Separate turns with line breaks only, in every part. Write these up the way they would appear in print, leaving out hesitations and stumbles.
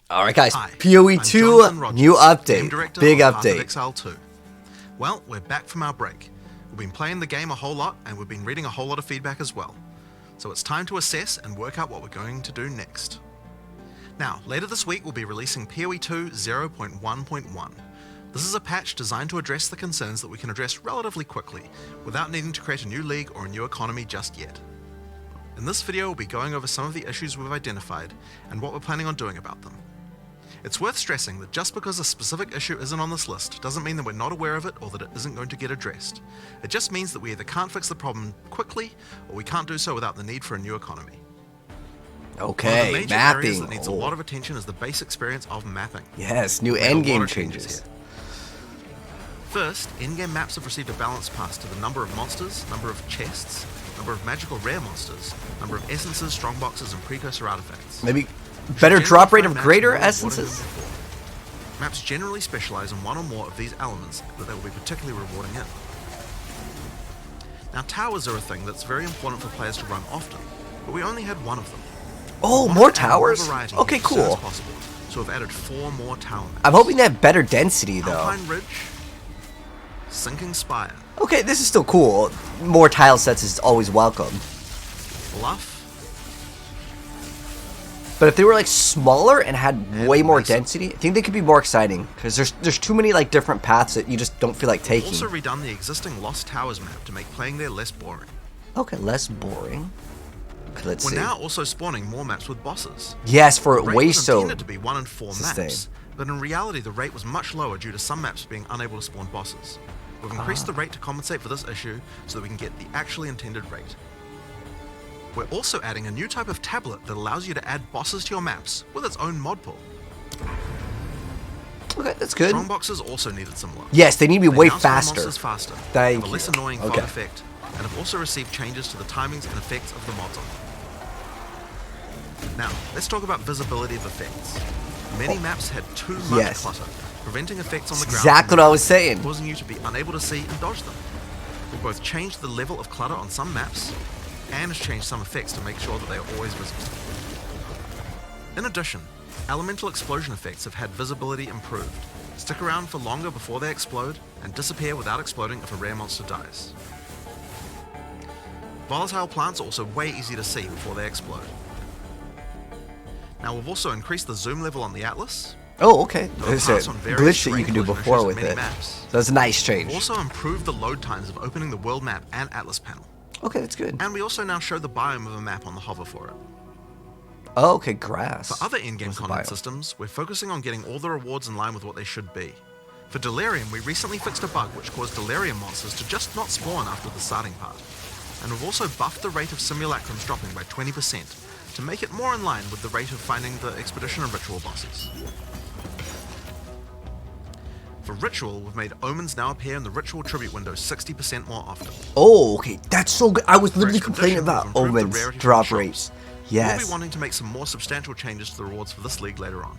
Alright guys,
Hi,
POE
I'm
2,
Jonathan Rogers,
new
Game
update,
Director
big
on part of
update.
Exile 2. Well, we're back from our break. We've been playing the game a whole lot, and we've been reading a whole lot of feedback as well. So it's time to assess and work out what we're going to do next. Now, later this week we'll be releasing POE 2 0.1.1. This is a patch designed to address the concerns that we can address relatively quickly, without needing to create a new league or a new economy just yet. In this video we'll be going over some of the issues we've identified, and what we're planning on doing about them. It's worth stressing that just because a specific issue isn't on this list doesn't mean that we're not aware of it or that it isn't going to get addressed. It just means that we either can't fix the problem quickly or we can't do so without the need for a new economy.
Okay,
One of the major
mapping.
areas that needs a lot of attention is the base experience of mapping.
Yes, new
We've made a lot
endgame
of
changes.
here. First, in-game maps have received a balance pass to the number of monsters, number of chests, number of magical rare monsters, number of essences, strongboxes, and precursor artifacts.
Maybe better drop rate of
Maps
greater
more rewarding
essences?
than before. Maps generally specialize in one or more of these elements that they will be particularly rewarding in. Now, towers are a thing that's very important for players to run often, but we only had one of them.
Oh, more towers? Okay, cool.
Possible, so we've added 4 more tower maps.
I'm hoping they have better density though.
Alpine Ridge, Sinking Spire,
Okay, this is still cool. More tile sets is always welcome.
Bluff,
But if they were like smaller and had way more
Mason.
density, I think they could be more exciting. Because there's too many like different paths that you just don't feel like
We've
taking.
also redone the existing Lost Towers map to make playing there less boring.
Okay, less boring. Okay, let's
We're
see.
now also spawning more maps with bosses.
Yes, for
The rate
way
was
so.
intended to be 1 in 4
sustain.
maps, but in reality the rate was much lower due to some maps being unable to spawn bosses. We've increased the rate to compensate for this issue so that we can get the actually intended rate. We're also adding a new type of tablet that allows you to add bosses to your maps with its own mod pool.
Okay, that's good.
Strongboxes also needed some love.
Yes, they need to be
They
way
now spawn
faster.
monsters faster,
Thank
have a less
you.
annoying fog
Okay.
effect, and have also received changes to the timings and effects of the mods on them. Now, let's talk about visibility of effects. Many maps had too much
Yes.
clutter, preventing effects on the ground
Exactly
from
what I was saying.
causing you to be unable to see and dodge them. We've both changed the level of clutter on some maps and changed some effects to make sure that they are always visible. In addition, elemental explosion effects have had visibility improved, stick around for longer before they explode, and disappear without exploding if a rare monster dies. Volatile plants are also way easy to see before they explode. Now we've also increased the zoom level on the Atlas.
Oh, okay.
to
There's a
enhance on various
glitch that you
terrain
can do
collision
before
issues
with
in many
it.
maps.
So that's a nice
We've
change.
also improved the load times of opening the world map and Atlas panel.
Okay, that's good.
And we also now show the biome of a map on the hover for it.
Oh, okay, grass.
For other in-game
What's the
content
biome?
systems, we're focusing on getting all the rewards in line with what they should be. For Delirium, we recently fixed a bug which caused Delirium monsters to just not spawn after the starting part. And we've also buffed the rate of simulacrums dropping by 20% to make it more in line with the rate of finding the expedition and ritual bosses. For Ritual, we've made Omens now appear in the Ritual Tribute window 60% more often.
Oh, okay, that's so good. I was literally
Expedition,
complaining
we've
about
improved the
Omen's
rarity
drop
from the
rates.
shops. We'll
Yes.
be wanting to make some more substantial changes to the rewards for this league later on.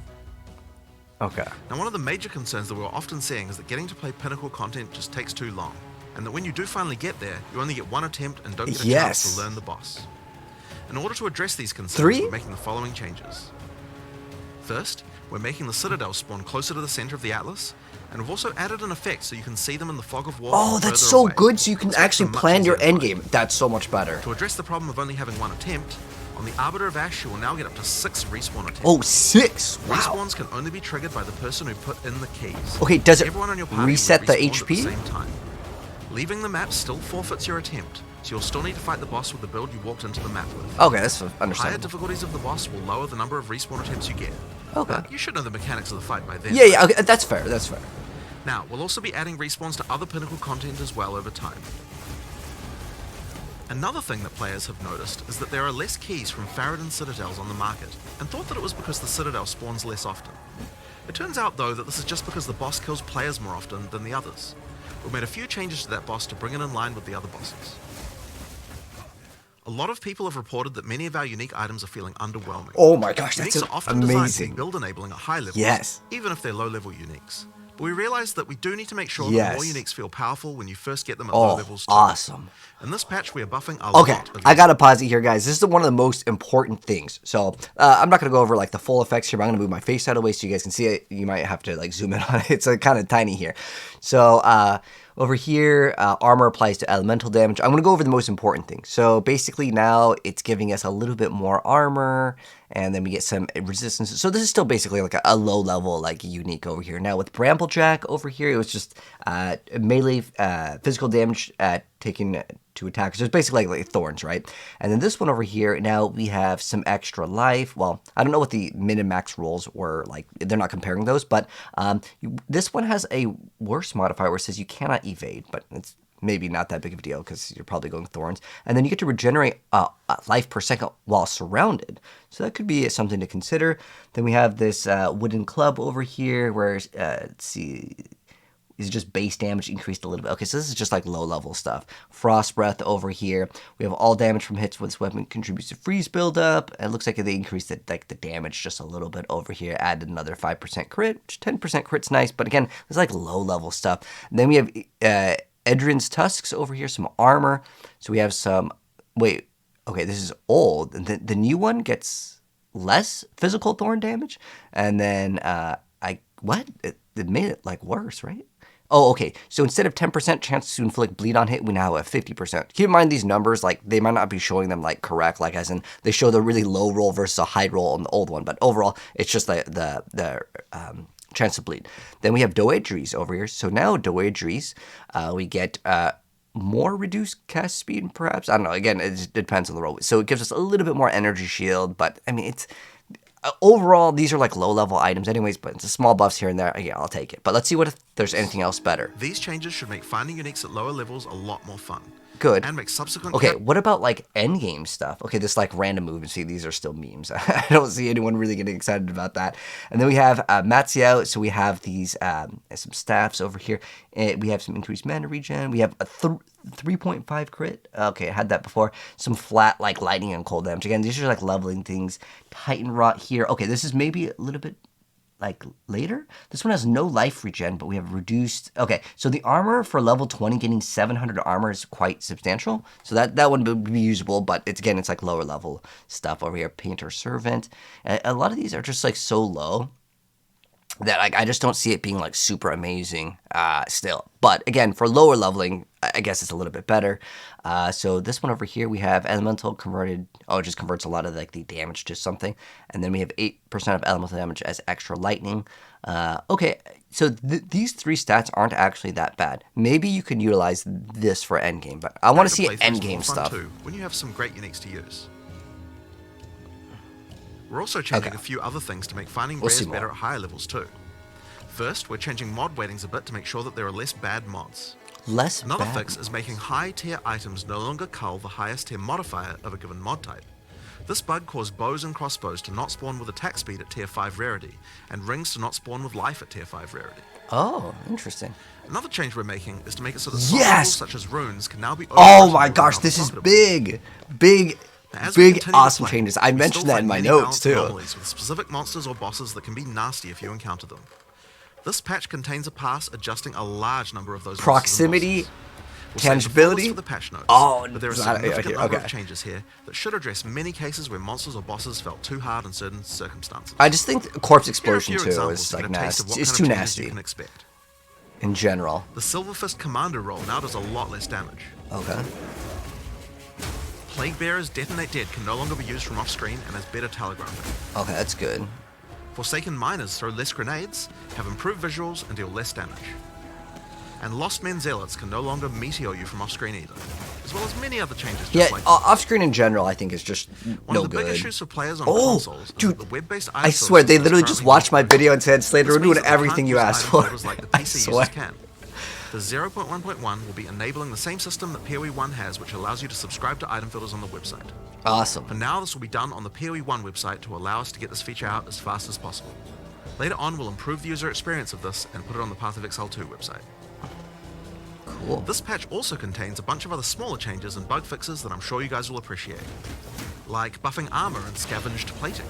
Okay.
Now, one of the major concerns that we're often seeing is that getting to play Pinnacle content just takes too long, and that when you do finally get there, you only get one attempt and don't get a
Yes.
chance to learn the boss. In order to address these concerns,
3?
we're making the following changes. First, we're making the Citadel spawn closer to the center of the Atlas, and we've also added an effect so you can see them in the fog of war.
Oh,
from
that's
further
so
away.
good, so you can
This makes
actually
them much
plan your
easier to find.
endgame. That's so much better.
To address the problem of only having one attempt, on the Arbiter of Ash, you will now get up to 6 respawn attempts.
Oh, 6! Wow.
Respawns can only be triggered by the person who put in the keys.
Okay, does it
Everyone on your party will
reset the
respawn
HP?
At the same time. Leaving the map still forfeits your attempt, so you'll still need to fight the boss with the build you walked into the map with.
Okay, that's
Higher
understandable.
difficulties of the boss will lower the number of respawn attempts you get.
Okay.
But you should know the mechanics of the fight by then.
Yeah, yeah, okay, that's fair, that's fair.
Now, we'll also be adding respawns to other Pinnacle content as well over time. Another thing that players have noticed is that there are less keys from Faradin Citadels on the market, and thought that it was because the Citadel spawns less often. It turns out though that this is just because the boss kills players more often than the others. We've made a few changes to that boss to bring it in line with the other bosses. A lot of people have reported that many of our unique items are feeling underwhelming.
Oh my gosh, that's
Uniques are often designed to be
amazing.
build enabling at high levels,
Yes.
even if they're low level uniques. But we realized that we do need to make sure that
Yes.
more uniques feel powerful when you first get them at low
Oh,
levels too.
awesome.
In this patch, we are buffing a
Okay,
lot of
I gotta pause it here, guys. This is one of the most important things. So I'm not gonna go over like the full effects here, but I'm gonna move my face out of the way so you guys can see it. You might have to like zoom in on it. It's kind of tiny here. So over here, armor applies to elemental damage. I'm gonna go over the most important things. So basically now it's giving us a little bit more armor, and then we get some resistance. So this is still basically like a low level like unique over here. Now with Bramblejack over here, it was just melee physical damage taken to attackers. So it's basically like thorns, right? And then this one over here, now we have some extra life. Well, I don't know what the min and max rolls were like. They're not comparing those, but this one has a worse modifier where it says you cannot evade, but it's maybe not that big of a deal because you're probably going thorns. And then you get to regenerate life per second while surrounded. So that could be something to consider. Then we have this wooden club over here where, let's see, is just base damage increased a little bit. Okay, so this is just like low level stuff. Frost breath over here. We have all damage from hits with this weapon contributes to freeze buildup. It looks like they increased the damage just a little bit over here. Added another 5% crit, which 10% crit's nice, but again, it's like low level stuff. And then we have Edrin's tusks over here, some armor. So we have some. Wait, okay, this is old. The new one gets less physical thorn damage, and then it made it like worse, right? Oh, okay. So instead of 10% chance to inflict bleed on hit, we now have 50%. Keep in mind these numbers, like they might not be showing them like correct, like as in they show the really low roll versus a high roll on the old one, but overall it's just the chance to bleed. Then we have Doedries over here. So now Doedries, we get more reduced cast speed, perhaps. I don't know. Again, it depends on the roll. So it gives us a little bit more energy shield, but I mean it's. Overall, these are like low-level items anyways, but it's a small buffs here and there. Yeah, I'll take it. But let's see if there's anything else better.
These changes should make finding uniques at lower levels a lot more fun.
Good.
And make subsequent...
Okay, what about like endgame stuff? Okay, this like random movement. See, these are still memes. I don't see anyone really getting excited about that. And then we have Matsiao. So we have these some staffs over here. We have some increased mana regen. We have a 3.5 crit. Okay, I had that before. Some flat like lightning and cold damage. Again, these are like leveling things. Titan rot here. Okay, this is maybe a little bit like later. This one has no life regen, but we have reduced. Okay, so the armor for level 20 getting 700 armor is quite substantial. So that one would be usable, but it's like lower level stuff over here. Painter Servant. A lot of these are just like so low that I just don't see it being like super amazing still. But again, for lower leveling, I guess it's a little bit better. So this one over here, we have elemental converted. Oh, it just converts a lot of like the damage to something. And then we have 8% of elemental damage as extra lightning. Okay, so these three stats aren't actually that bad. Maybe you could utilize this for endgame, but I want to see endgame stuff.
Too, when you have some great uniques to use. We're also changing a few other things to make finding rares better at higher levels too. First, we're changing mod weightings a bit to make sure that there are less bad mods. Another fix is making high tier items no longer cull the highest tier modifier of a given mod type. This bug caused bows and crossbows to not spawn with attack speed at tier 5 rarity, and rings to not spawn with life at tier 5 rarity.
Oh, interesting.
Another change we're making is to make it so that levels such as runes can now be
Oh my gosh, this is big! Big, awesome changes. I mentioned that in my notes too.
With specific monsters or bosses that can be nasty if you encounter them. This patch contains a pass adjusting a large number of those
proximity, tangibility.
For the patch notes,
but
there are a significant number of changes here that should address many cases where monsters or bosses felt too hard in certain circumstances.
I just think Corpse Explosion too is like nasty. It's too nasty.
You can expect.
In general.
The Silver Fist Commander roll now does a lot less damage.
Okay.
Plague Bearers Detonate Dead can no longer be used from off-screen and has better telegraphing.
Okay, that's good.
Forsaken Miners throw less grenades, have improved visuals, and deal less damage. And Lost Men Zealots can no longer meteor you from off-screen either, as well as many other changes.
Yeah, off-screen in general, I think is just
One of the big issues for players on consoles,
dude,
the web-based
I swear they literally just watched my video and said, "Slater, we're doing everything you asked for."
Like the PC users can. The 0.1.1 will be enabling the same system that POE 1 has, which allows you to subscribe to item filters on the website.
Awesome.
For now, this will be done on the POE 1 website to allow us to get this feature out as fast as possible. Later on, we'll improve the user experience of this and put it on the Path of Exile 2 website.
Cool.
This patch also contains a bunch of other smaller changes and bug fixes that I'm sure you guys will appreciate, like buffing armor and scavenged plating.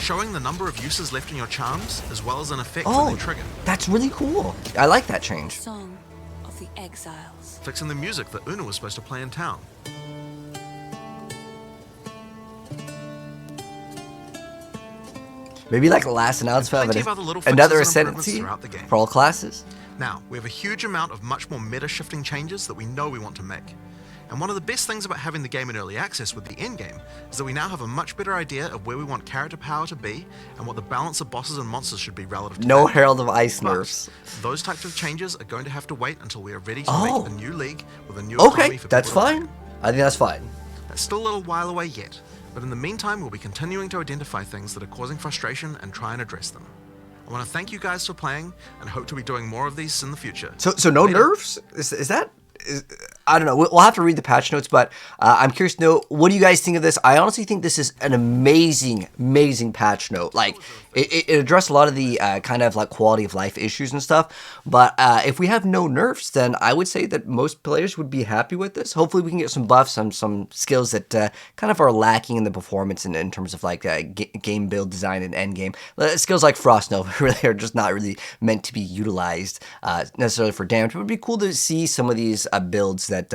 showing the number of uses left in your charms, as well as an effect when
Oh,
they trigger.
that's really cool. I like that change.
Song of the Exiles.
Fixing the music that Una was supposed to play in town.
Maybe like the last announcement
Plenty
of
of other little fixes
another
and improvements
ascendancy
throughout the game.
for all classes.
Now, we have a huge amount of much more meta-shifting changes that we know we want to make. And one of the best things about having the game in early access with the endgame is that we now have a much better idea of where we want character power to be and what the balance of bosses and monsters should be relative to
No
that.
Herald of Ice
But
nerfs.
those types of changes are going to have to wait until we are ready to
Oh.
make a new league with a new
Okay,
economy for
that's
people to play.
fine. I think that's fine.
That's still a little while away yet, but in the meantime, we'll be continuing to identify things that are causing frustration and try and address them. I want to thank you guys for playing and hope to be doing more of these in the future.
So no nerfs? Is that? I don't know. We'll have to read the patch notes, but I'm curious to know, what do you guys think of this? I honestly think this is an amazing, amazing patch note. Like, it addressed a lot of the kind of like quality of life issues and stuff. But if we have no nerfs, then I would say that most players would be happy with this. Hopefully, we can get some buffs, some skills that kind of are lacking in the performance in terms of like game build design and endgame. Skills like Frost Nova really are just not really meant to be utilized necessarily for damage. But it would be cool to see some of these builds that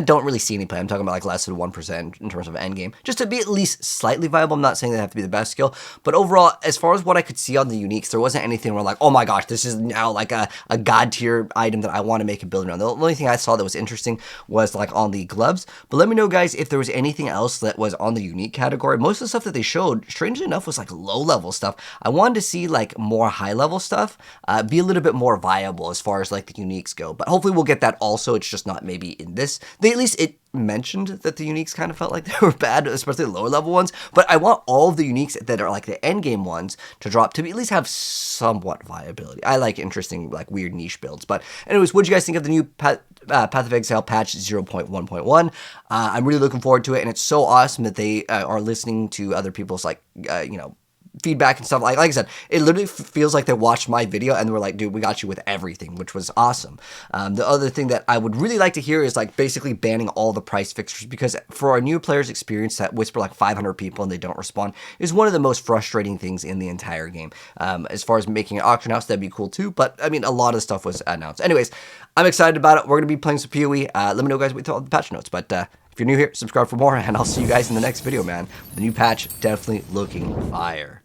don't really see any play. I'm talking about like less than 1% in terms of endgame, just to be at least slightly viable. I'm not saying they have to be the best skill, but overall, as far as what I could see on the uniques, there wasn't anything where like, oh my gosh, this is now like a god tier item that I want to make a build around. The only thing I saw that was interesting was like on the gloves. But let me know, guys, if there was anything else that was on the unique category. Most of the stuff that they showed, strangely enough, was like low level stuff. I wanted to see like more high level stuff be a little bit more viable as far as like the uniques go. But hopefully we'll get that also. It's just not maybe in this. At least it mentioned that the uniques kind of felt like they were bad, especially the lower level ones. But I want all of the uniques that are like the end game ones to drop to at least have somewhat viability. I like interesting, like weird niche builds. But anyways, what do you guys think of the new Path of Exile patch 0.1.1? I'm really looking forward to it, and it's so awesome that they are listening to other people's like feedback and stuff. Like I said, it literally feels like they watched my video and were like, dude, we got you with everything, which was awesome. The other thing that I would really like to hear is like basically banning all the price fixtures, because for our new players experience that whisper like 500 people and they don't respond is one of the most frustrating things in the entire game. As far as making an auction house, that'd be cool too, but I mean, a lot of stuff was announced. Anyways, I'm excited about it. We're going to be playing some PoE. Let me know, guys, what you thought of the patch notes, but if you're new here, subscribe for more, and I'll see you guys in the next video, man. The new patch definitely looking fire.